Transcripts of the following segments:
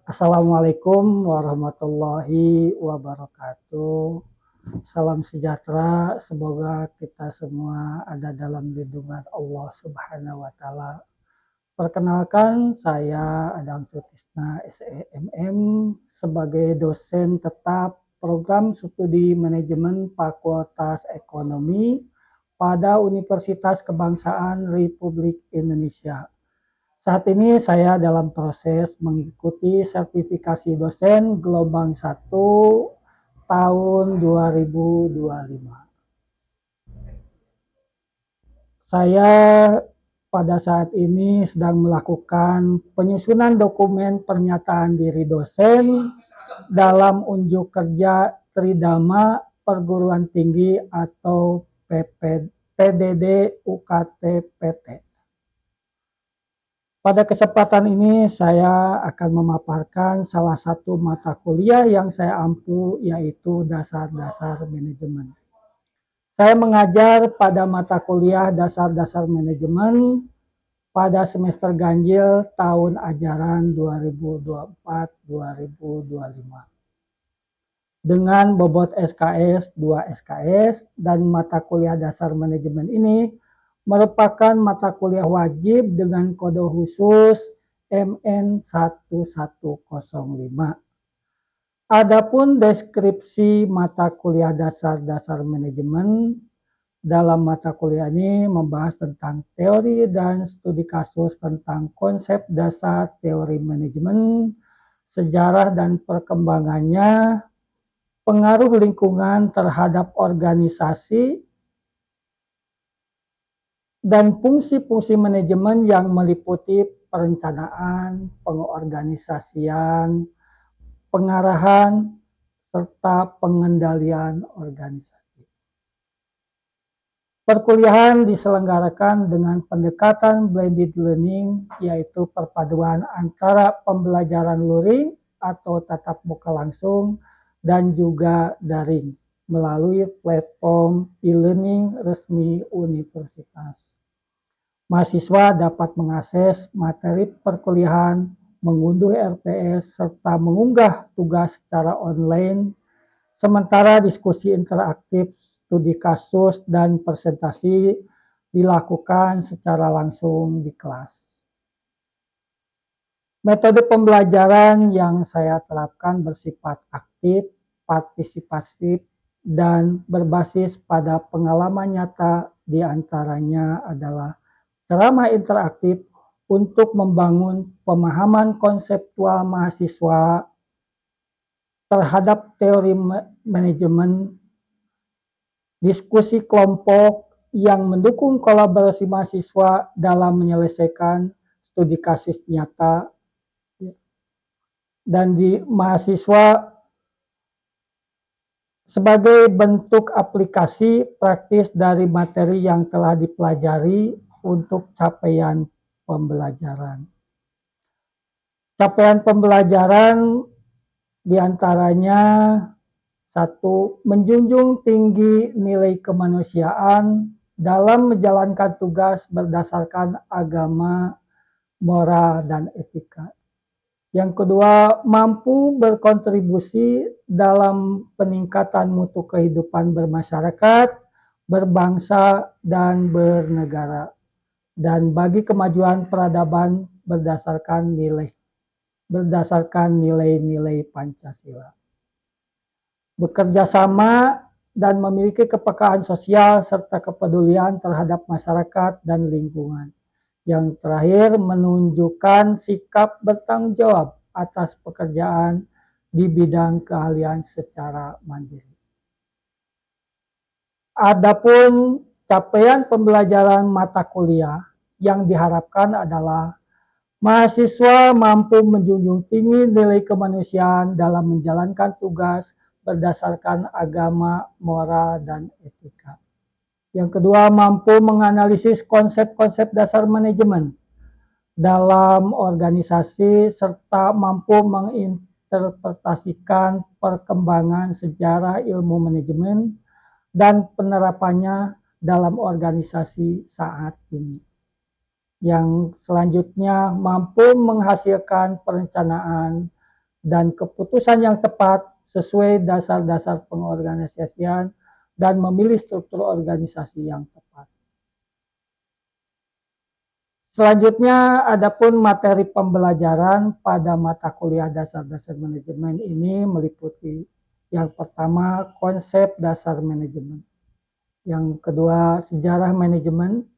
Assalamualaikum warahmatullahi wabarakatuh. Salam sejahtera, semoga kita semua ada dalam lindungan Allah Subhanahu wa Ta'ala. Perkenalkan, saya Adam Sutisna SEMM sebagai dosen tetap program studi manajemen Fakultas Ekonomi pada Universitas Kebangsaan Republik Indonesia. Saat ini saya dalam proses mengikuti sertifikasi dosen gelombang 1 tahun 2025. Saya pada saat ini sedang melakukan penyusunan dokumen pernyataan diri dosen dalam unjuk kerja Tridharma Perguruan Tinggi atau PDD UKT PT. Pada kesempatan ini saya akan memaparkan salah satu mata kuliah yang saya ampu, yaitu dasar-dasar manajemen. Saya mengajar pada mata kuliah dasar-dasar manajemen pada semester ganjil tahun ajaran 2024-2025. Dengan bobot SKS 2 SKS, dan mata kuliah dasar manajemen ini merupakan mata kuliah wajib dengan kode khusus MN1105. Adapun deskripsi mata kuliah dasar-dasar manajemen, dalam mata kuliah ini membahas tentang teori dan studi kasus tentang konsep dasar teori manajemen, sejarah dan perkembangannya, pengaruh lingkungan terhadap organisasi, dan fungsi-fungsi manajemen yang meliputi perencanaan, pengorganisasian, pengarahan, serta pengendalian organisasi. Perkuliahan diselenggarakan dengan pendekatan blended learning, yaitu perpaduan antara pembelajaran luring atau tatap muka langsung dan juga daring melalui platform e-learning resmi universitas. Mahasiswa dapat mengakses materi perkuliahan, mengunduh RPS, serta mengunggah tugas secara online, sementara diskusi interaktif, studi kasus, dan presentasi dilakukan secara langsung di kelas. Metode pembelajaran yang saya terapkan bersifat aktif, partisipatif, dan berbasis pada pengalaman nyata, diantaranya adalah ceramah interaktif untuk membangun pemahaman konseptual mahasiswa terhadap teori manajemen, diskusi kelompok yang mendukung kolaborasi mahasiswa dalam menyelesaikan studi kasus nyata, dan di mahasiswa sebagai bentuk aplikasi praktis dari materi yang telah dipelajari untuk capaian pembelajaran. Capaian pembelajaran diantaranya: 1. Menjunjung tinggi nilai kemanusiaan dalam menjalankan tugas berdasarkan agama, moral, dan etika. Yang kedua, mampu berkontribusi dalam peningkatan mutu kehidupan bermasyarakat, berbangsa, dan bernegara, dan bagi kemajuan peradaban berdasarkan nilai-nilai Pancasila. Bekerja sama dan memiliki kepekaan sosial serta kepedulian terhadap masyarakat dan lingkungan. Yang terakhir, menunjukkan sikap bertanggung jawab atas pekerjaan di bidang keahlian secara mandiri. Adapun capaian pembelajaran mata kuliah yang diharapkan adalah mahasiswa mampu menjunjung tinggi nilai kemanusiaan dalam menjalankan tugas berdasarkan agama, moral, dan etika. Yang kedua, mampu menganalisis konsep-konsep dasar manajemen dalam organisasi serta mampu menginterpretasikan perkembangan sejarah ilmu manajemen dan penerapannya dalam organisasi saat ini. Yang selanjutnya, mampu menghasilkan perencanaan dan keputusan yang tepat sesuai dasar-dasar pengorganisasian dan memilih struktur organisasi yang tepat. Selanjutnya, adapun materi pembelajaran pada mata kuliah dasar-dasar manajemen ini meliputi yang pertama, konsep dasar manajemen. Yang kedua, sejarah manajemen.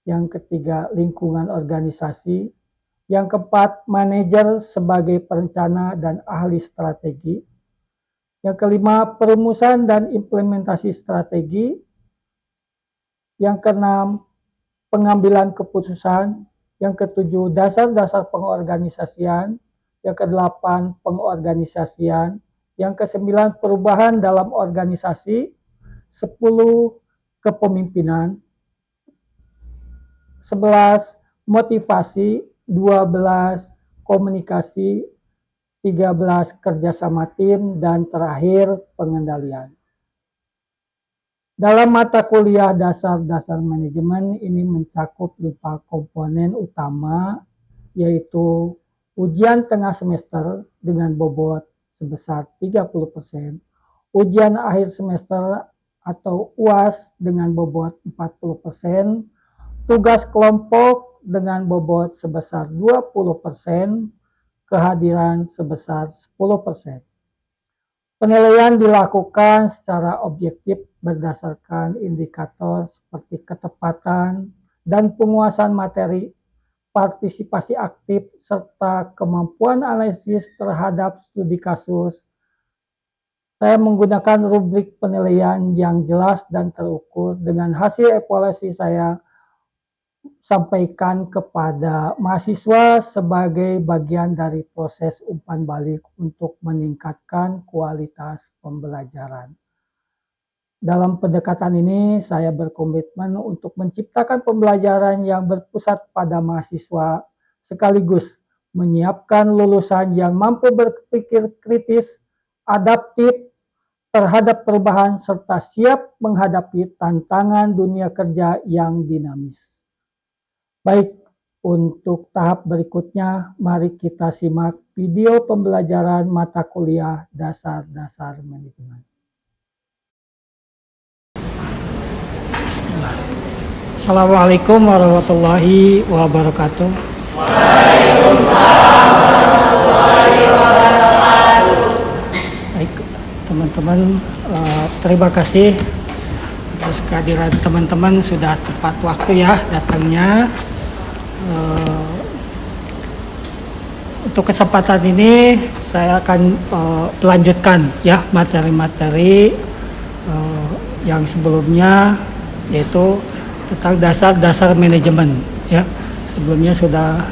Yang ketiga, lingkungan organisasi. Yang keempat, manajer sebagai perencana dan ahli strategi. Yang kelima, perumusan dan implementasi strategi. Yang keenam, pengambilan keputusan. Yang ketujuh, dasar-dasar pengorganisasian. Yang kedelapan, pengorganisasian. Yang kesembilan, perubahan dalam organisasi. 10, kepemimpinan. 11, motivasi. 12, komunikasi. 13, kerjasama tim. Dan terakhir, pengendalian. Dalam mata kuliah dasar-dasar manajemen ini mencakup 5 komponen utama, yaitu ujian tengah semester dengan bobot sebesar 30%, ujian akhir semester atau UAS dengan bobot 40%, tugas kelompok dengan bobot sebesar 20%, kehadiran sebesar 10%. Penilaian dilakukan secara objektif berdasarkan indikator seperti ketepatan dan penguasaan materi, partisipasi aktif, serta kemampuan analisis terhadap studi kasus. Saya menggunakan rubrik penilaian yang jelas dan terukur. Dengan hasil evaluasi saya sampaikan kepada mahasiswa sebagai bagian dari proses umpan balik untuk meningkatkan kualitas pembelajaran. Dalam pendekatan ini, saya berkomitmen untuk menciptakan pembelajaran yang berpusat pada mahasiswa, sekaligus menyiapkan lulusan yang mampu berpikir kritis, adaptif terhadap perubahan, serta siap menghadapi tantangan dunia kerja yang dinamis. Baik, untuk tahap berikutnya, mari kita simak video pembelajaran mata kuliah dasar-dasar manajemen. Assalamualaikum warahmatullahi wabarakatuh. Waalaikumsalam warahmatullahi wabarakatuh. Baik, teman-teman, terima kasih atas kehadiran teman-teman, sudah tepat waktu ya datangnya. Untuk kesempatan ini saya akan melanjutkan ya materi-materi yang sebelumnya, yaitu tentang dasar-dasar manajemen ya. Sebelumnya sudah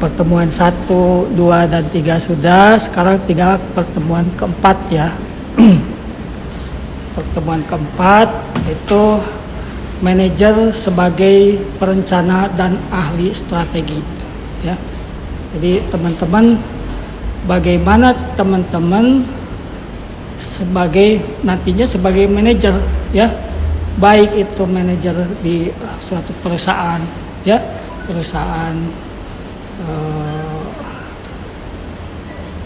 pertemuan 1, 2, dan 3 sudah, sekarang tinggal pertemuan keempat ya. Pertemuan keempat itu manajer sebagai perencana dan ahli strategi ya. Jadi teman-teman, bagaimana teman-teman nantinya sebagai manajer ya, baik itu manajer di suatu perusahaan ya,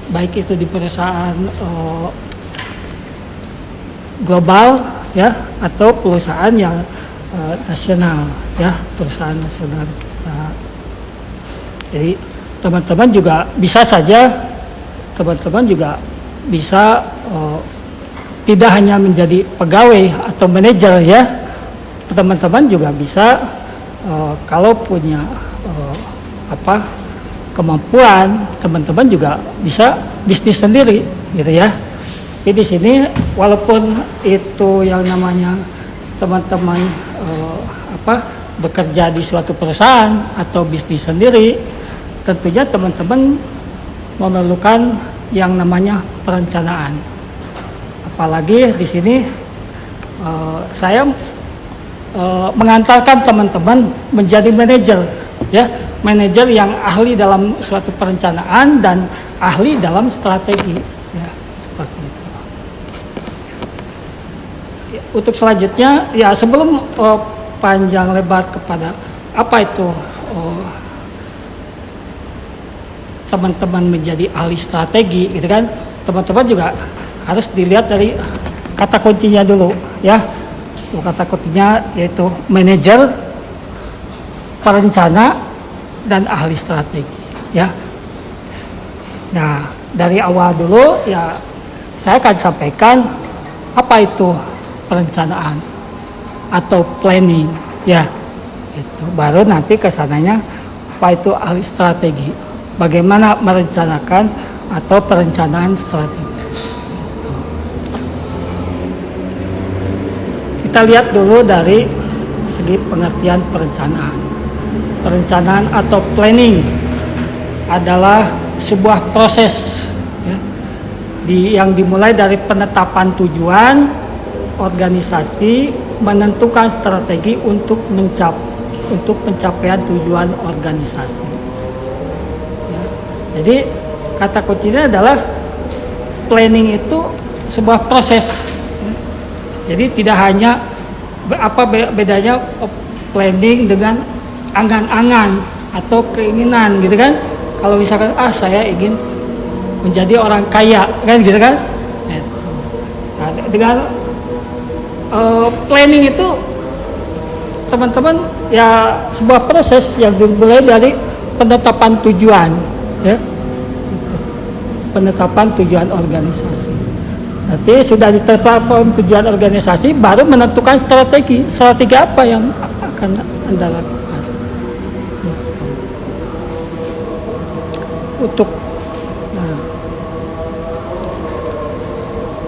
baik itu di perusahaan global ya, atau perusahaan yang nasional ya, perusahaan nasional kita. Jadi teman-teman juga bisa tidak hanya menjadi pegawai atau manajer ya, teman-teman juga bisa kalau punya kemampuan, teman-teman juga bisa bisnis sendiri gitu ya. Jadi di sini walaupun itu yang namanya teman-teman bekerja di suatu perusahaan atau bisnis sendiri, tentunya teman-teman memerlukan yang namanya perencanaan. Apalagi di sini saya mengantarkan teman-teman menjadi manajer ya, manajer yang ahli dalam suatu perencanaan dan ahli dalam strategi ya, seperti itu. Ya, untuk selanjutnya ya, sebelum panjang lebar kepada apa itu teman-teman menjadi ahli strategi gitu kan, teman-teman juga harus dilihat dari kata kuncinya dulu ya. So, kata kuncinya yaitu manajer, perencana, dan ahli strategi ya. Nah, dari awal dulu ya saya akan sampaikan apa itu perencanaan atau planning ya. Itu baru nanti kesananya apa itu ahli strategi, bagaimana merencanakan atau perencanaan strategi. Itu. Kita lihat dulu dari segi pengertian perencanaan. Perencanaan atau planning adalah sebuah proses ya, yang dimulai dari penetapan tujuan organisasi, menentukan strategi untuk pencapaian tujuan organisasi. Ya. Jadi kata kuncinya adalah planning itu sebuah proses. Ya. Jadi tidak hanya apa bedanya planning dengan angan-angan atau keinginan gitu kan. Kalau misalkan saya ingin menjadi orang kaya kan gitu kan. Nah, dengan planning itu teman-teman ya sebuah proses yang dimulai dari penetapan tujuan ya. Penetapan tujuan organisasi. Nanti sudah ditetapkan tujuan organisasi baru menentukan strategi apa yang akan Anda lakukan.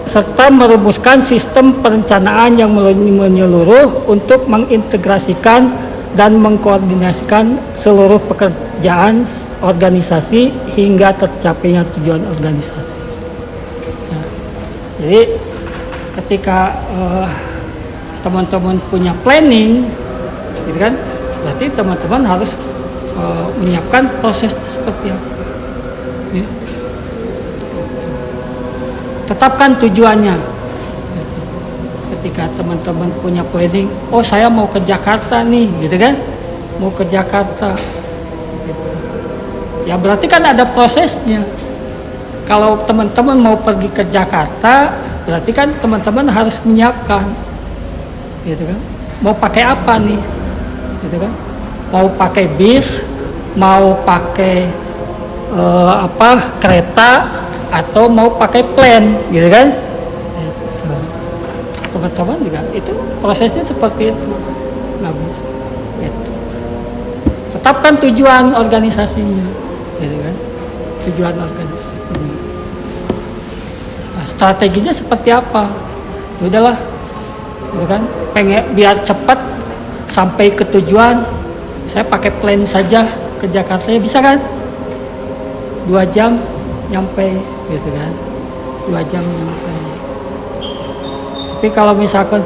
Serta merumuskan sistem perencanaan yang menyeluruh untuk mengintegrasikan dan mengkoordinasikan seluruh pekerjaan organisasi hingga tercapainya tujuan organisasi. Ya. Jadi ketika teman-teman punya planning, gitu kan, berarti teman-teman harus menyiapkan proses seperti apa. Ya. Tetapkan tujuannya. Ketika teman-teman punya planning, saya mau ke Jakarta nih, gitu kan? Mau ke Jakarta. Gitu. Ya berarti kan ada prosesnya. Kalau teman-teman mau pergi ke Jakarta, berarti kan teman-teman harus menyiapkan, gitu kan? Mau pakai apa nih, gitu kan? Mau pakai bis, mau pakai kereta, atau mau pakai plan, gitu kan? Teman-teman juga itu prosesnya seperti itu, nggak bisa. Gitu. Tetapkan tujuan organisasinya, gitu kan? Tujuan organisasinya. Nah, strateginya seperti apa? Ya udahlah, gitu kan? Pengen biar cepat sampai ke tujuan, saya pakai plan saja ke Jakarta, ya bisa kan? 2 jam nyampe, gitu kan, 2 jam nyampe. Tapi kalau misalkan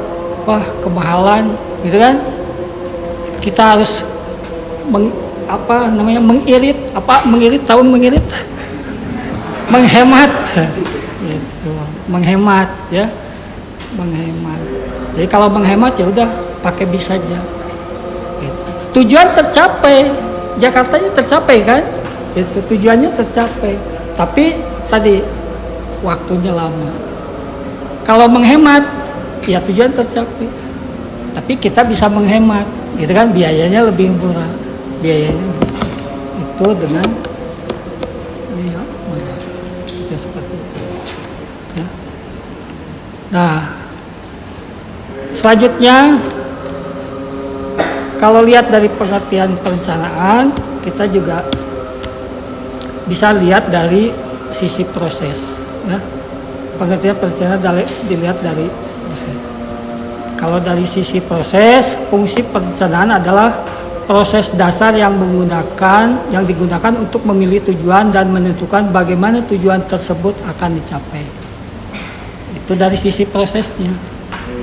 kemahalan gitu kan, kita harus mengirit menghemat gitu, menghemat. Jadi kalau menghemat ya udah pakai bis saja gitu. Tujuan tercapai, Jakartanya tercapai kan, itu tujuannya tercapai. Tapi tadi waktunya lama. Kalau menghemat, ya tujuan tercapai. Tapi kita bisa menghemat, gitu kan? Biayanya lebih murah. Biayanya itu dengan biaya murah. Ya seperti itu. Ya. Nah, selanjutnya kalau lihat dari pengertian perencanaan, kita juga bisa lihat dari sisi proses, ya. Pengertian perencanaan dilihat dari proses. Kalau dari sisi proses, fungsi perencanaan adalah proses dasar yang digunakan untuk memilih tujuan dan menentukan bagaimana tujuan tersebut akan dicapai. Itu dari sisi prosesnya,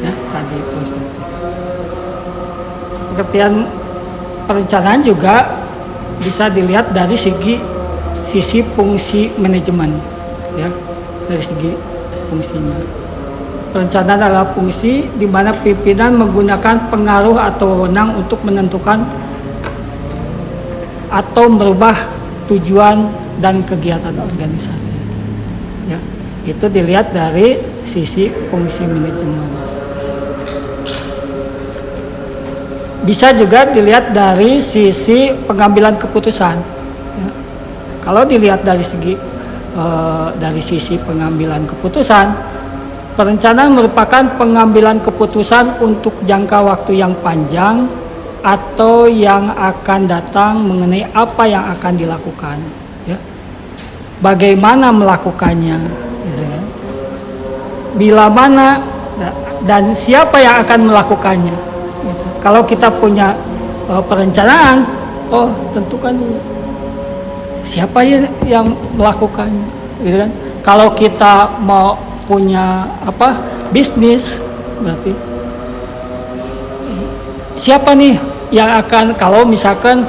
ya, tadi prosesnya. Pengertian perencanaan juga bisa dilihat dari sisi fungsi manajemen, ya, dari segi fungsinya. Perencanaan adalah fungsi di mana pimpinan menggunakan pengaruh atau wewenang untuk menentukan atau merubah tujuan dan kegiatan organisasi. Ya, itu dilihat dari sisi fungsi manajemen. Bisa juga dilihat dari sisi pengambilan keputusan. Ya. Kalau dilihat dari sisi pengambilan keputusan, perencanaan merupakan pengambilan keputusan untuk jangka waktu yang panjang atau yang akan datang mengenai apa yang akan dilakukan. Ya. Bagaimana melakukannya, gitu kan? Bila mana dan siapa yang akan melakukannya. Gitu. Kalau kita punya perencanaan, tentu kan siapa yang melakukannya, gitu kan? Kalau kita mau punya bisnis, berarti siapa nih yang akan, kalau misalkan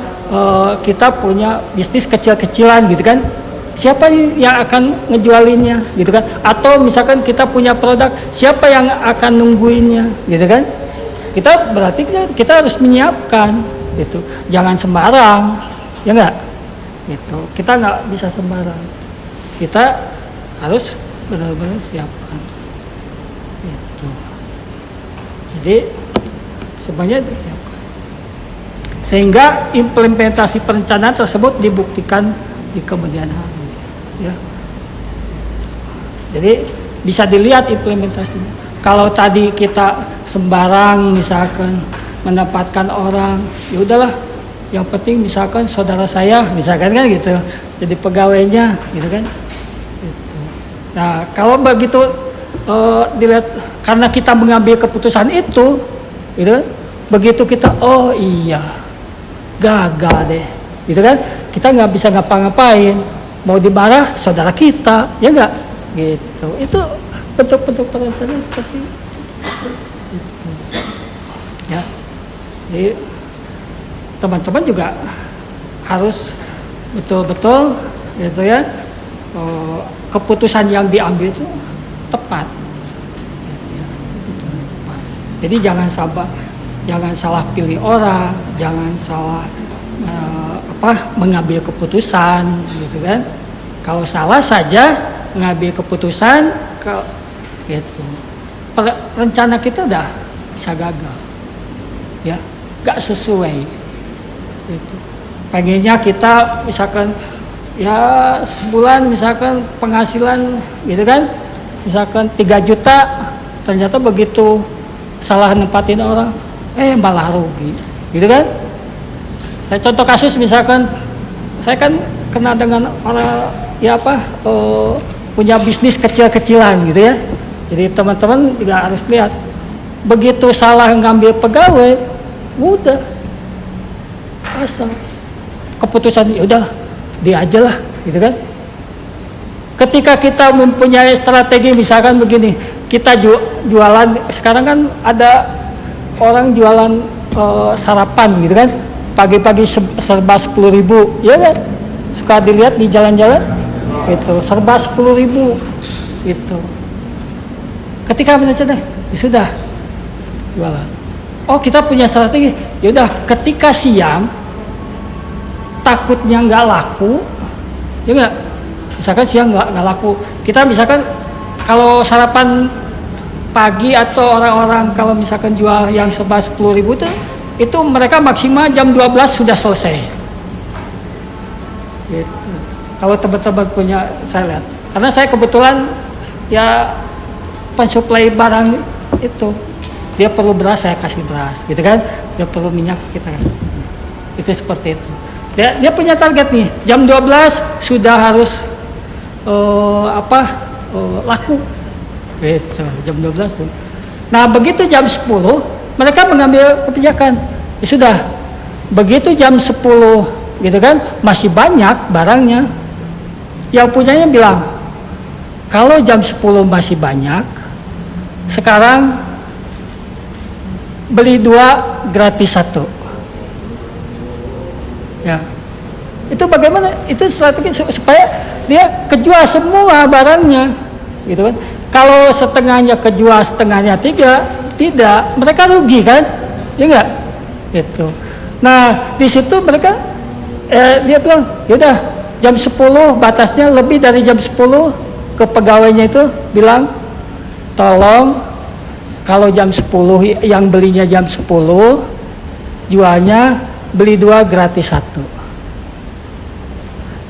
kita punya bisnis kecil-kecilan, gitu kan? Siapa yang akan ngejualinnya, gitu kan? Atau misalkan kita punya produk, siapa yang akan nungguinnya, gitu kan? Berarti kita harus menyiapkan, gitu. Jangan sembarang, ya enggak? Gitu. Kita nggak bisa sembarang. Kita harus benar-benar siapkan. Gitu. Jadi semuanya disiapkan. Sehingga implementasi perencanaan tersebut dibuktikan di kemudian hari. Ya. Jadi bisa dilihat implementasinya. Kalau tadi kita sembarang misalkan mendapatkan orang, ya udahlah, yang penting misalkan saudara saya, misalkan kan gitu, jadi pegawainya, gitu kan. Gitu. Nah kalau begitu dilihat, karena kita mengambil keputusan itu, gitu, begitu kita, oh iya, gagal deh, gitu kan. Kita nggak bisa ngapa-ngapain, mau dimarah saudara kita, ya nggak, gitu. Itu bentuk-bentuk perencanaan seperti itu. Gitu. Ya, jadi teman-teman juga harus betul-betul, gitu ya, keputusan yang diambil itu tepat. Gitu ya, betul, tepat. Jadi jangan salah pilih orang, jangan salah mengambil keputusan, gitu kan. Kalau salah saja mengambil keputusan, gitu, rencana kita udah bisa gagal, ya, nggak sesuai. Gitu. Pengennya kita misalkan ya sebulan misalkan penghasilan, gitu kan, misalkan 3 juta, ternyata begitu salah nempatin orang, malah rugi, gitu kan. Saya contoh kasus, misalkan saya kan kenal dengan orang punya bisnis kecil-kecilan, gitu ya. Jadi teman-teman juga harus lihat, begitu salah ngambil pegawai, udah asal keputusan, ya udah dia aja lah, gitu kan. Ketika kita mempunyai strategi, misalkan begini, kita jualan, sekarang kan ada orang jualan sarapan, gitu kan, pagi-pagi serba 10.000, ya kan, suka dilihat di jalan-jalan, itu serba 10.000, itu. Ketika mencari, ya sudah jualan. Oh, kita punya strategi, ya udah, ketika siang takutnya nggak laku, ya nggak, misalkan siang nggak laku, kita misalkan kalau sarapan pagi atau orang-orang kalau misalkan jual yang serba 10.000 itu mereka maksimal jam 12 sudah selesai. Gitu. Kalau teman-teman punya, saya lihat, karena saya kebetulan ya pensuplai barang itu, dia perlu beras, saya kasih beras, gitu kan. Dia perlu minyak, kita kasih. Itu seperti itu. Dia punya target nih, jam 12 sudah harus laku, gitu, jam 12. Nah begitu jam 10 mereka mengambil kebijakan, ya sudah, begitu jam 10, gitu kan, masih banyak barangnya, yang punyanya bilang, kalau jam 10 masih banyak, sekarang beli 2 gratis 1. Ya, itu bagaimana? Itu strategi supaya dia kejual semua barangnya, gitu kan. Kalau setengahnya kejual, setengahnya tidak, mereka rugi kan, ya enggak? Gitu. Nah di situ mereka dia bilang, yaudah jam 10 batasnya, lebih dari jam 10 ke pegawainya itu bilang, tolong kalau jam 10 yang belinya jam 10, jualnya beli 2 gratis 1.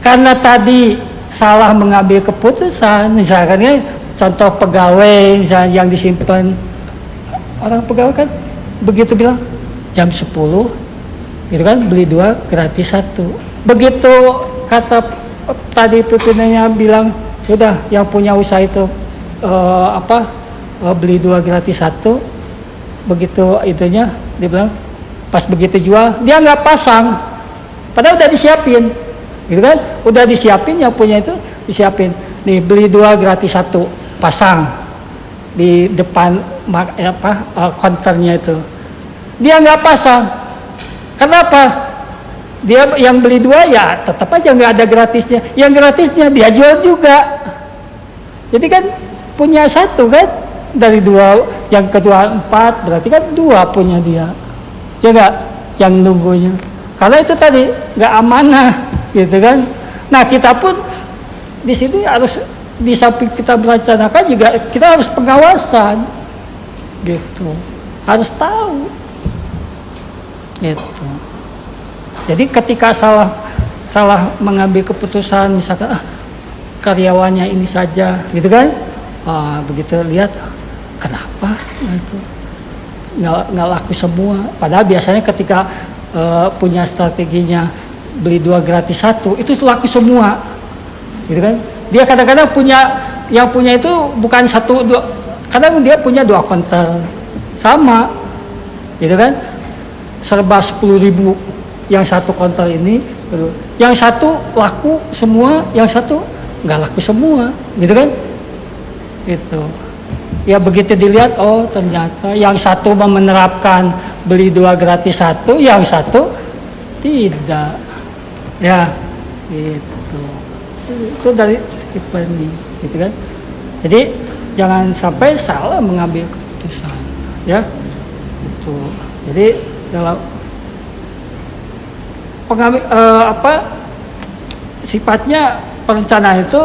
Karena tadi salah mengambil keputusan, misalkan ya, contoh pegawai misalnya yang disimpan, orang pegawai kan begitu bilang jam 10 gitu kan, beli 2 gratis 1. Begitu kata tadi pimpinannya bilang, udah yang punya usaha itu beli 2 gratis 1. Begitu itunya dia bilang, pas begitu jual dia nggak pasang, padahal udah disiapin gitu kan, udah disiapin, yang punya itu disiapin, nih beli 2 gratis 1, pasang di depan counternya itu. Dia nggak pasang, kenapa? Dia yang beli 2 ya tetap aja nggak ada gratisnya, yang gratisnya dia jual juga. Jadi kan punya 1 kan, dari 2 yang kedua 4, berarti kan 2 punya dia, ya nggak, yang nunggunya. Karena itu tadi nggak amanah gitu kan. Nah kita pun di sini harus, di samping kita merencanakan juga kita harus pengawasan gitu, harus tahu gitu. Jadi ketika salah mengambil keputusan, misalkan karyawannya ini saja gitu kan, begitu lihat kenapa gitu nggak laku semua, padahal biasanya ketika punya strateginya beli 2 gratis 1 itu laku semua gitu kan. Dia kadang-kadang yang punya itu bukan 1 2, kadang dia punya 2 counter sama gitu kan, serba 10.000 yang 1 counter ini, yang 1 laku semua, yang 1 nggak laku semua gitu kan. Itu ya begitu dilihat, oh ternyata yang 1 menerapkan beli 2 gratis 1, yang 1 tidak, ya itu dari skip planning gitu kan. Jadi jangan sampai salah mengambil keputusan ya itu. Jadi dalam pengambil sifatnya perencanaan itu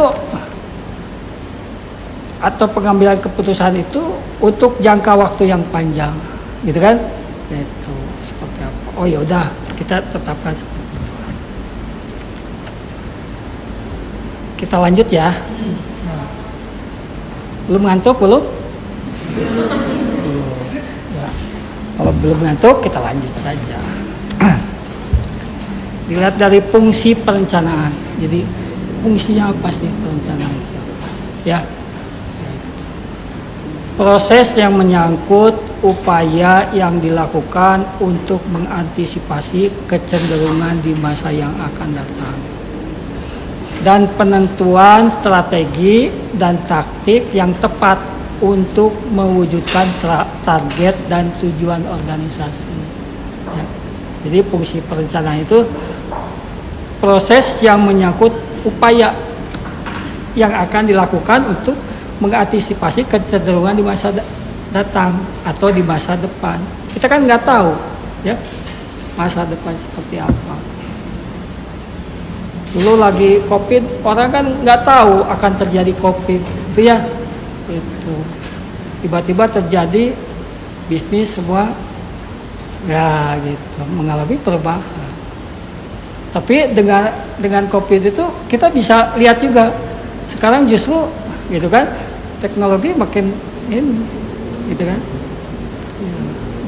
atau pengambilan keputusan itu untuk jangka waktu yang panjang gitu kan. Itu seperti apa? Oh ya udah, kita tetapkan seperti itu. Kita lanjut ya. Belum ngantuk belum? Ya. Kalau belum ngantuk kita lanjut saja. Dilihat dari fungsi perencanaan. Jadi fungsinya apa sih perencanaan itu? Ya. Proses yang menyangkut upaya yang dilakukan untuk mengantisipasi kecenderungan di masa yang akan datang, dan penentuan strategi dan taktik yang tepat untuk mewujudkan target dan tujuan organisasi. Ya. Jadi fungsi perencanaan itu proses yang menyangkut upaya yang akan dilakukan untuk mengantisipasi kecenderungan di masa datang atau di masa depan. Kita kan nggak tahu ya masa depan seperti apa. Dulu lagi COVID, orang kan nggak tahu akan terjadi COVID itu ya, itu tiba-tiba terjadi, bisnis semua ya gitu mengalami perubahan. Tapi dengan COVID itu kita bisa lihat juga sekarang justru gitu kan, teknologi makin ini gitu kan ya,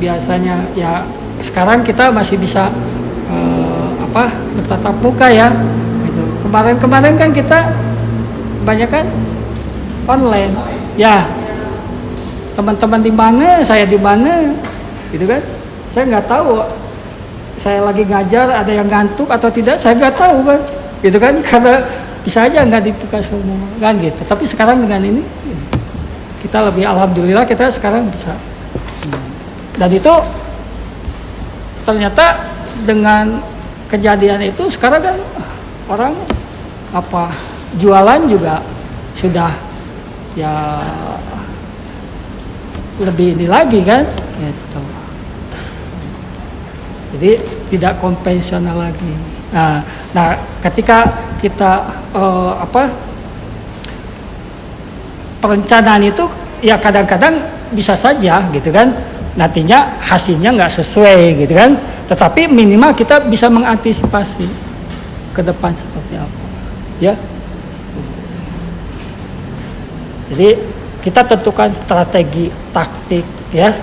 biasanya ya sekarang kita masih bisa bertatap muka ya gitu. Kemarin kan kita banyak kan online ya, teman-teman di mana, saya di mana gitu kan, saya nggak tahu saya lagi ngajar ada yang ngantuk atau tidak, saya nggak tahu kan gitu kan, karena bisa aja nggak dibuka semua kan gitu. Tapi sekarang dengan ini kita lebih alhamdulillah kita sekarang bisa, dan itu ternyata dengan kejadian itu sekarang kan orang jualan juga sudah ya lebih ini lagi kan gitu. Jadi tidak konvensional lagi. Nah ketika kita perencanaan itu ya kadang-kadang bisa saja gitu kan, nantinya hasilnya nggak sesuai gitu kan, tetapi minimal kita bisa mengantisipasi ke depan seperti apa ya. Jadi kita tentukan strategi taktik ya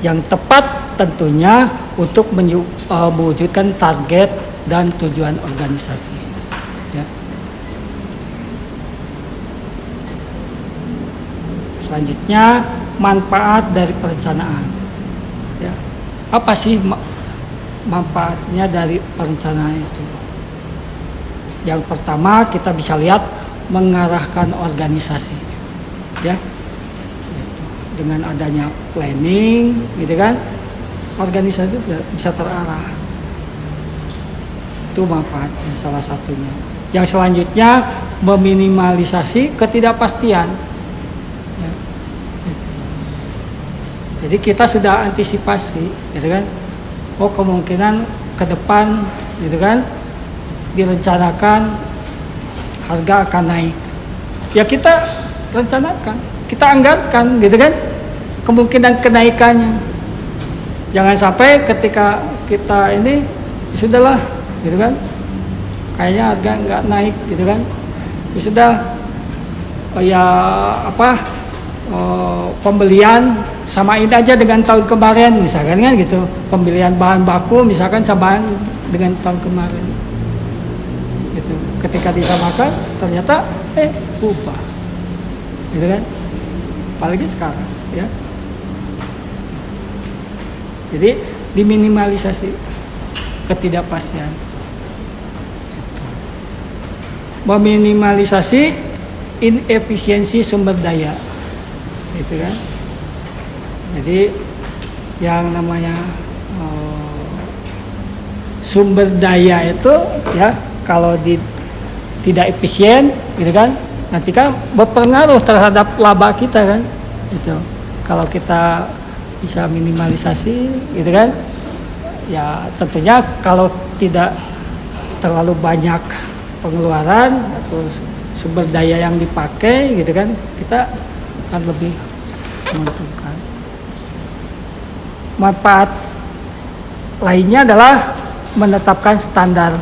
yang tepat tentunya untuk mewujudkan target dan tujuan organisasi ya. Selanjutnya manfaat dari perencanaan ya. Apa sih manfaatnya dari perencanaan itu? Yang pertama kita bisa lihat mengarahkan organisasi ya, gitu. Dengan adanya planning gitu kan, organisasi bisa terarah. Itu manfaatnya salah satunya. Yang selanjutnya meminimalisasi ketidakpastian ya, gitu. Jadi kita sudah antisipasi gitu kan, oh kemungkinan ke depan gitu kan direncanakan harga akan naik ya, kita rencanakan, kita anggarkan gitu kan kemungkinan kenaikannya. Jangan sampai ketika kita ini ya sudahlah gitu kan, kayaknya harga nggak naik gitu kan, ya sudah pembelian samain aja dengan tahun kemarin misalkan kan gitu, pembelian bahan baku misalkan samaan dengan tahun kemarin gitu. Ketika disamakan ternyata berubah gitu kan, apalagi sekarang ya. Jadi diminimalisasi ketidakpastian, meminimalisasi inefisiensi sumber daya gitu kan. Jadi yang namanya sumber daya itu ya kalau tidak efisien gitu kan, nanti kan berpengaruh terhadap laba kita kan gitu. Kalau kita bisa minimalisasi gitu kan, ya tentunya kalau tidak terlalu banyak pengeluaran atau sumber daya yang dipakai gitu kan, kita akan lebih menguntungkan. Manfaat lainnya adalah menetapkan standar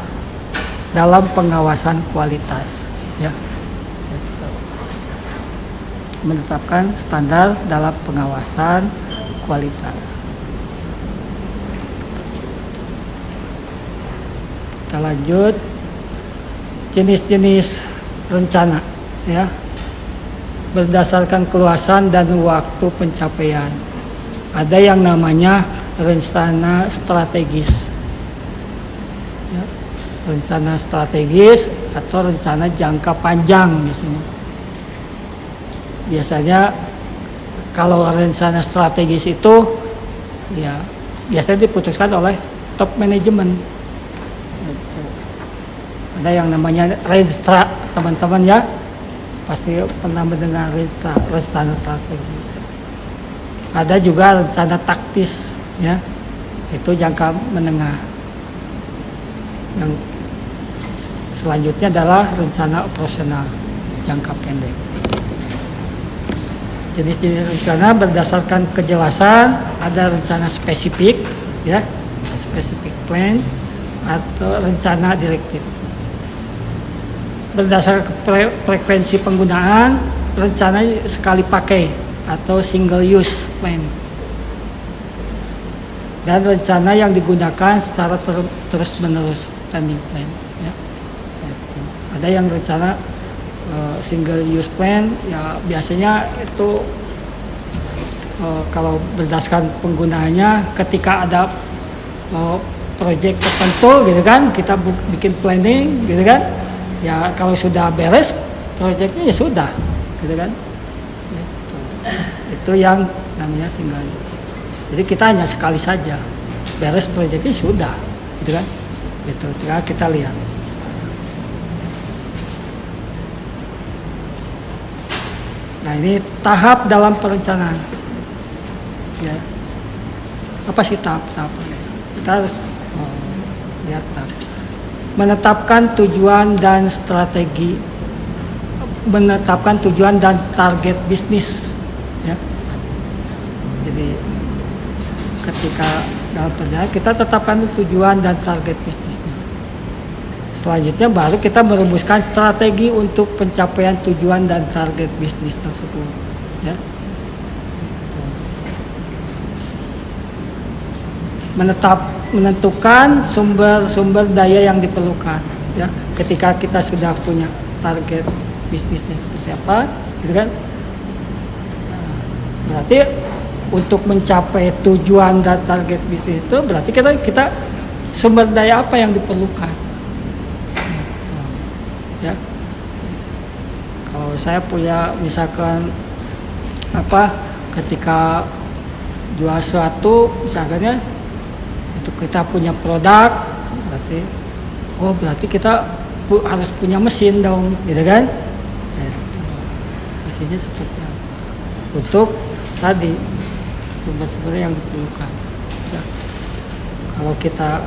dalam pengawasan kualitas ya. Menetapkan standar dalam pengawasan kualitas. Kita lanjut jenis-jenis rencana ya, berdasarkan keluasan dan waktu pencapaian. Ada yang namanya rencana strategis ya, rencana strategis atau rencana jangka panjang biasanya kalau rencana strategis itu ya biasanya diputuskan oleh top manajemen. Ada yang namanya renstra, teman-teman ya pasti pernah mendengar rencana strategis. Ada juga rencana taktis ya, itu jangka menengah. Yang selanjutnya adalah rencana operasional jangka pendek. Jenis-jenis rencana berdasarkan kejelasan, ada rencana spesifik ya, specific plan atau rencana direktif. Berdasarkan frekuensi penggunaan, rencana sekali pakai atau single use plan. Dan rencana yang digunakan secara terus-menerus, standing plan ya. Ada yang rencana single use plan ya, biasanya itu kalau berdasarkan penggunaannya ketika ada proyek tertentu gitu kan, kita bikin planning gitu kan ya, kalau sudah beres proyeknya ya sudah gitu kan gitu. Itu yang namanya single use. Jadi kita hanya sekali saja beres proyeknya sudah gitu kan gitu. Kita lihat nah, ini tahap dalam perencanaan ya. Apa sih tahap-tahap? Kita harus lihat tahap. menetapkan tujuan dan strategi, menetapkan tujuan dan target bisnis, ya. Jadi ketika dalam perjalanan kita tetapkan tujuan dan target bisnisnya. Selanjutnya baru kita merumuskan strategi untuk pencapaian tujuan dan target bisnis tersebut, ya. Menentukan sumber-sumber daya yang diperlukan, ya. Ketika kita sudah punya target bisnisnya seperti apa, gitu kan? Berarti untuk mencapai tujuan dan target bisnis itu berarti kita sumber daya apa yang diperlukan, gitu, ya. Kalau saya punya misalkan ketika jual sesuatu misalnya untuk kita punya produk, berarti kita harus punya mesin dong, gitu kan? Mesinnya seperti apa untuk tadi sumber-sumber yang diperlukan, ya. Kalau kita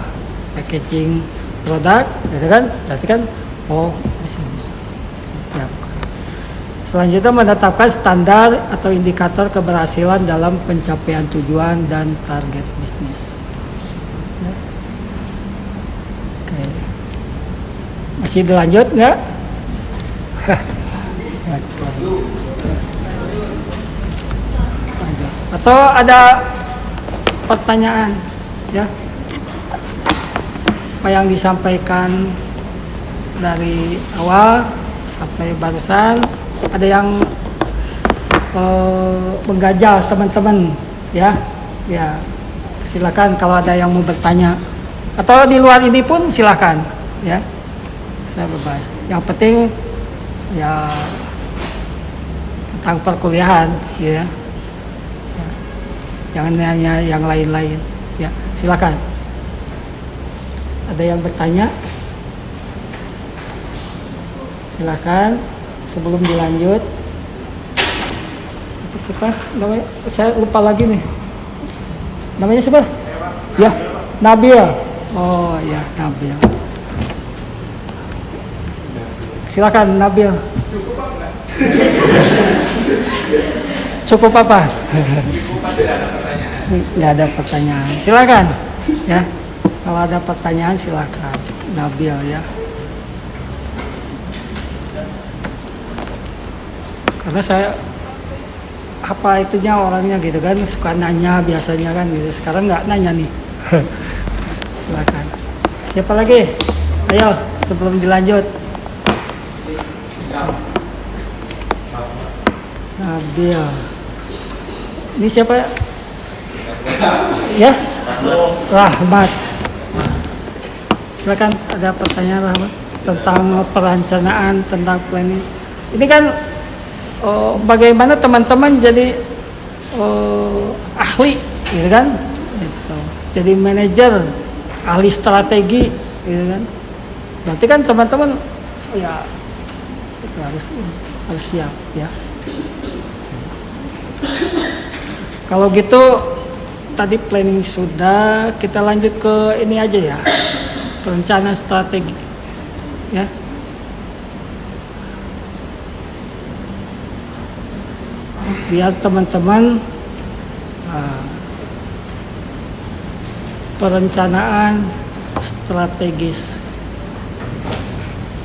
packaging produk, gitu kan, berarti kan mesinnya siapkan. Selanjutnya menetapkan standar atau indikator keberhasilan dalam pencapaian tujuan dan target bisnis, ya. Oke. Masih dilanjut nggak? Atau ada pertanyaan, ya, apa yang disampaikan dari awal sampai barusan, ada yang mengganjal teman-teman, ya, silakan kalau ada yang mau bertanya, atau di luar ini pun silakan, ya, saya bebas. Yang penting ya tentang perkuliahan, ya. Jangan nanya yang lain-lain, ya. Silakan. Ada yang bertanya? Silakan. Sebelum dilanjut, itu siapa namanya? Saya lupa lagi nih. Namanya siapa? Ya, Nabil. Oh ya, Nabil. Silakan Nabil. Cukup apa? Nggak ada pertanyaan. Silakan, ya. Kalau ada pertanyaan silakan, Nabil, ya. Karena saya apa itunya orangnya gitu kan, suka nanya biasanya kan gitu. Sekarang nggak nanya nih. Silakan. Siapa lagi? Ayo sebelum dilanjut. Nabil. Ini siapa? Ya? Rahmat. Silakan, ada pertanyaan Rahmat tentang perencanaan, tentang planning. Ini kan bagaimana teman-teman jadi ahli, gitu kan? Gitu. Jadi manajer, ahli strategi, gitu kan? Berarti kan teman-teman, ya itu harus siap, ya. Kalau gitu tadi planning sudah, kita lanjut ke ini aja ya, perencanaan strategi, ya. Biar teman-teman perencanaan strategis,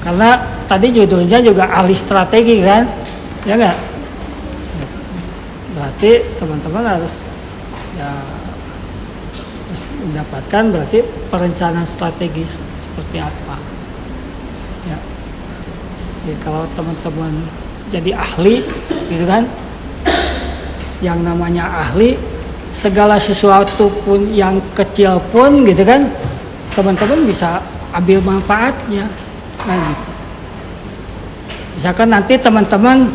karena tadi judulnya juga ahli strategi kan, ya nggak? Berarti teman-teman harus mendapatkan berarti perencanaan strategis seperti apa, ya. Jadi kalau teman-teman jadi ahli, gitu kan, yang namanya ahli, segala sesuatu pun yang kecil pun, gitu kan, teman-teman bisa ambil manfaatnya, kan gitu. Misalkan nanti teman-teman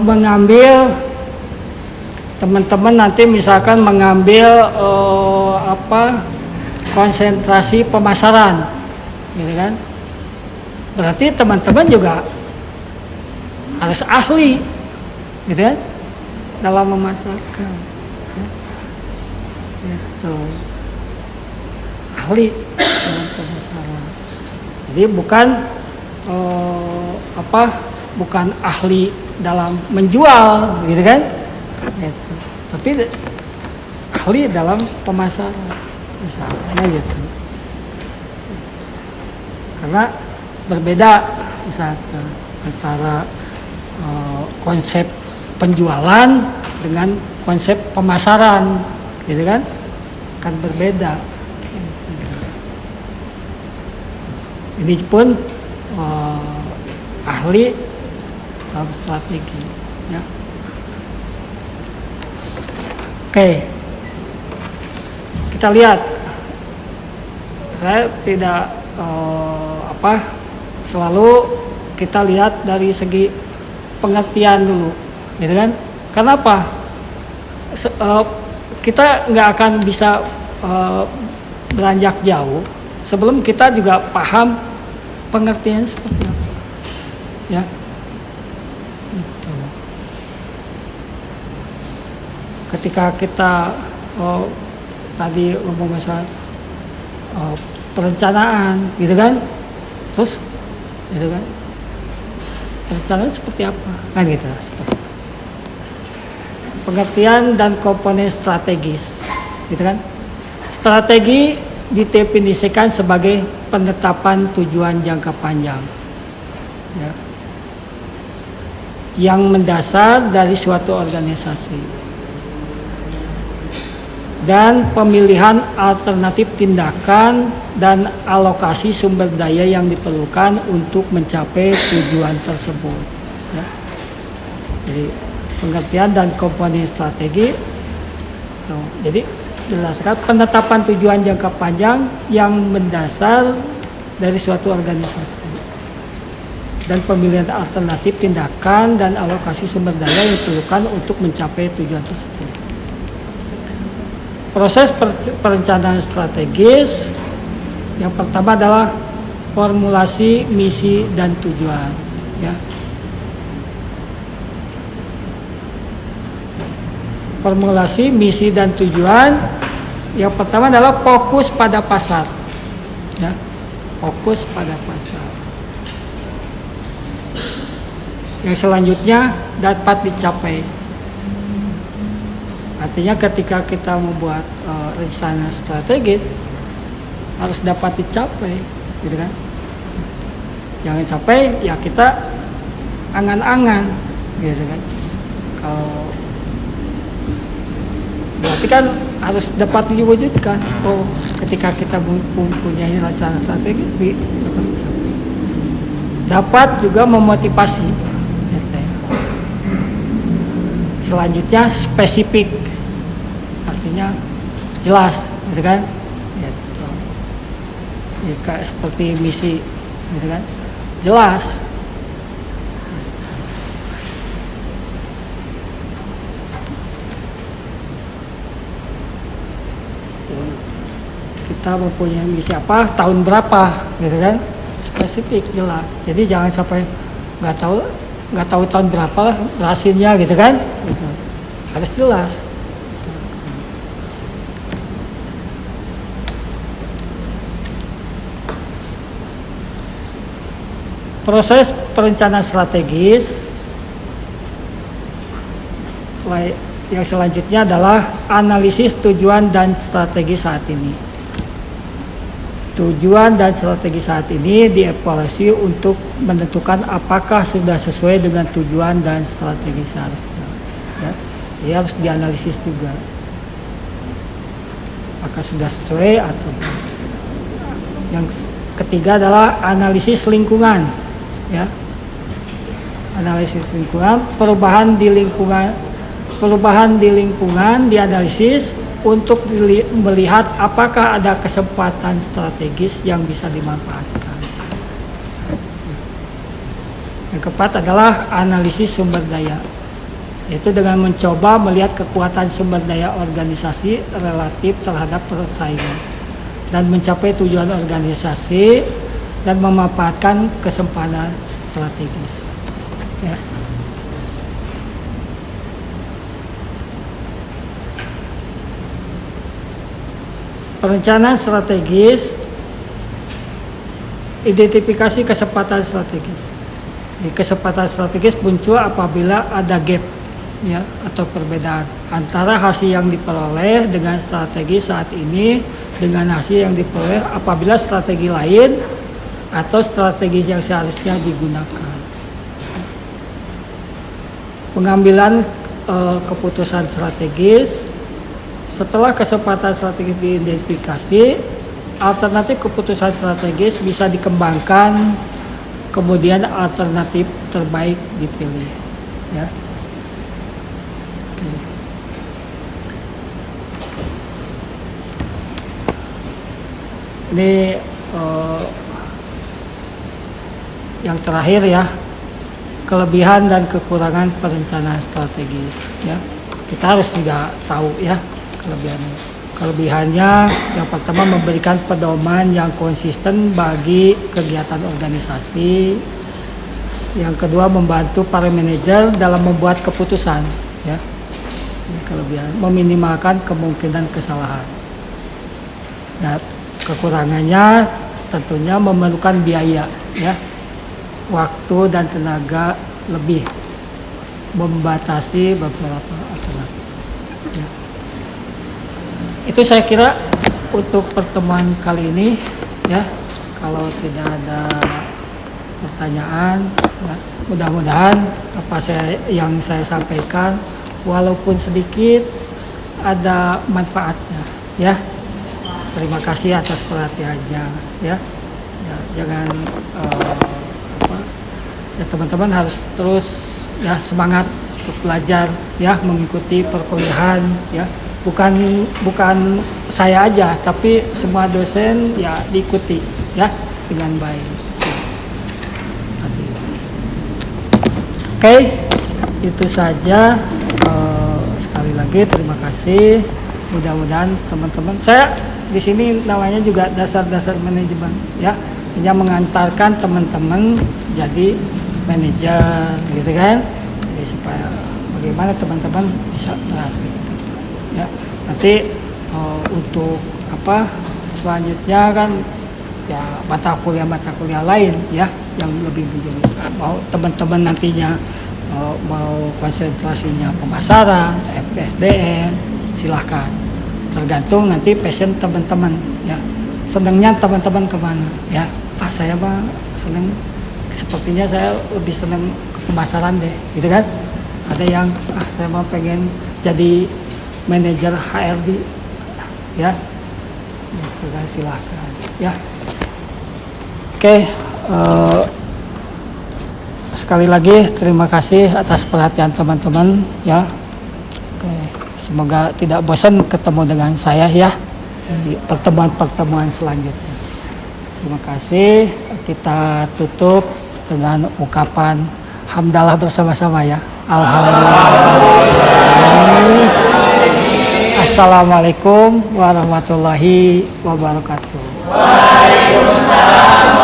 mengambil konsentrasi pemasaran, gitu kan. Berarti teman-teman juga harus ahli, gitu kan, dalam memasarkan, ya. Gitu. Ahli dalam pemasaran. Jadi bukan bukan ahli dalam menjual gitu kan, gitu. Tapi ahli dalam pemasaran misalnya gitu. Karena berbeda misalkan antara konsep penjualan dengan konsep pemasaran gitu kan berbeda. Ini pun ahli dalam strategi ya. Oke, kita lihat. Saya tidak selalu kita lihat dari segi pengertian dulu, gitu kan? Kenapa? Kita nggak akan bisa beranjak jauh sebelum kita juga paham pengertian seperti apa, ya. Itu. Ketika kita tadi ngomong masalah perencanaan, gitu kan? Terus, gitu kan? Perencanaan seperti apa? Kan gitu, seperti itu. Pengertian dan komponen strategis, gitu kan? Strategi didefinisikan sebagai penetapan tujuan jangka panjang, ya, yang mendasar dari suatu organisasi dan pemilihan alternatif tindakan dan alokasi sumber daya yang diperlukan untuk mencapai tujuan tersebut, ya. Jadi pengertian dan komponen strategi tuh. Jadi jelaskan penetapan tujuan jangka panjang yang mendasar dari suatu organisasi dan pemilihan alternatif tindakan dan alokasi sumber daya yang diperlukan untuk mencapai tujuan tersebut. Proses perencanaan strategis yang pertama adalah formulasi misi dan tujuan, ya. Formulasi misi dan tujuan yang pertama adalah fokus pada pasar, ya, fokus pada pasar. Yang selanjutnya dapat dicapai. Artinya ketika kita membuat rencana strategis harus dapat dicapai, gitu kan? Jangan sampai ya kita angan-angan, gitu kan? Kalau berarti kan harus dapat diwujudkan. Oh, ketika kita mempunyai rencana strategis dapat dicapai. Dapat juga memotivasi. Selanjutnya spesifik, artinya jelas, gitu kan? Gitu. Jika seperti misi, gitu kan? Jelas. Kita mempunyai misi apa, tahun berapa, gitu kan? Spesifik, jelas. Jadi jangan sampai nggak tahu tahun berapa lah berhasilnya, gitu kan? Gitu. Harus jelas. Proses perencanaan strategis yang selanjutnya adalah analisis tujuan dan strategi saat ini. Tujuan dan strategi saat ini dievaluasi untuk menentukan apakah sudah sesuai dengan tujuan dan strategi seharusnya. Ya, jadi harus dianalisis juga. Apakah sudah sesuai atau yang ketiga adalah analisis lingkungan. Ya, analisis lingkungan, perubahan di lingkungan dianalisis untuk melihat apakah ada kesempatan strategis yang bisa dimanfaatkan. Yang keempat adalah analisis sumber daya, yaitu dengan mencoba melihat kekuatan sumber daya organisasi relatif terhadap persaingan dan mencapai tujuan organisasi dan memanfaatkan kesempatan strategis. Ya. Perencanaan strategis identifikasi kesempatan strategis. Kesempatan strategis muncul apabila ada gap ya atau perbedaan antara hasil yang diperoleh dengan strategi saat ini dengan hasil yang diperoleh apabila strategi lain atau strategi yang seharusnya digunakan. Pengambilan keputusan strategis setelah kesempatan strategis diidentifikasi, alternatif keputusan strategis bisa dikembangkan, kemudian alternatif terbaik dipilih. Ya. Oke. Ini yang terakhir ya, kelebihan dan kekurangan perencanaan strategis. Ya, kita harus juga tahu ya kelebihannya. Kelebihannya yang pertama memberikan pedoman yang konsisten bagi kegiatan organisasi. Yang kedua membantu para manajer dalam membuat keputusan. Ya, ini kelebihan. Meminimalkan kemungkinan kesalahan. Nah, kekurangannya tentunya memerlukan biaya, ya, waktu dan tenaga lebih, membatasi beberapa alternatif. Ya. Itu saya kira untuk pertemuan kali ini, ya. Kalau tidak ada pertanyaan, ya, mudah-mudahan apa yang saya sampaikan, walaupun sedikit, ada manfaatnya, ya. Terima kasih atas perhatiannya, ya. Ya, jangan ya teman-teman harus terus ya semangat untuk belajar, ya, mengikuti perkuliahan, ya. Bukan saya aja, tapi semua dosen ya diikuti, ya, dengan baik. Oke, itu saja. Sekali lagi terima kasih. Mudah-mudahan teman-teman, saya di sini namanya juga dasar-dasar manajemen, ya, yang mengantarkan teman-teman jadi manajer, gitu kan, jadi supaya bagaimana teman-teman bisa berhasil, ya. Nanti untuk apa selanjutnya kan ya mata kuliah lain, ya, yang lebih menjurus. Mau teman-teman nantinya mau konsentrasinya pemasaran, FSDM, silahkan, tergantung nanti passion teman-teman, ya. Senangnya teman-teman kemana, ya. Saya mah senang, sepertinya saya lebih senang ke pemasaran deh, gitu kan. Ada yang saya mau pengen jadi manajer HRD, ya, gitu kan, silahkan, ya. Oke, sekali lagi terima kasih atas perhatian teman-teman, ya. Oke, semoga tidak bosan ketemu dengan saya, ya, di pertemuan-pertemuan selanjutnya. Terima kasih. Kita tutup dengan ucapan hamdalah bersama-sama, ya. Alhamdulillah. Assalamualaikum warahmatullahi wabarakatuh. Waalaikumsalam.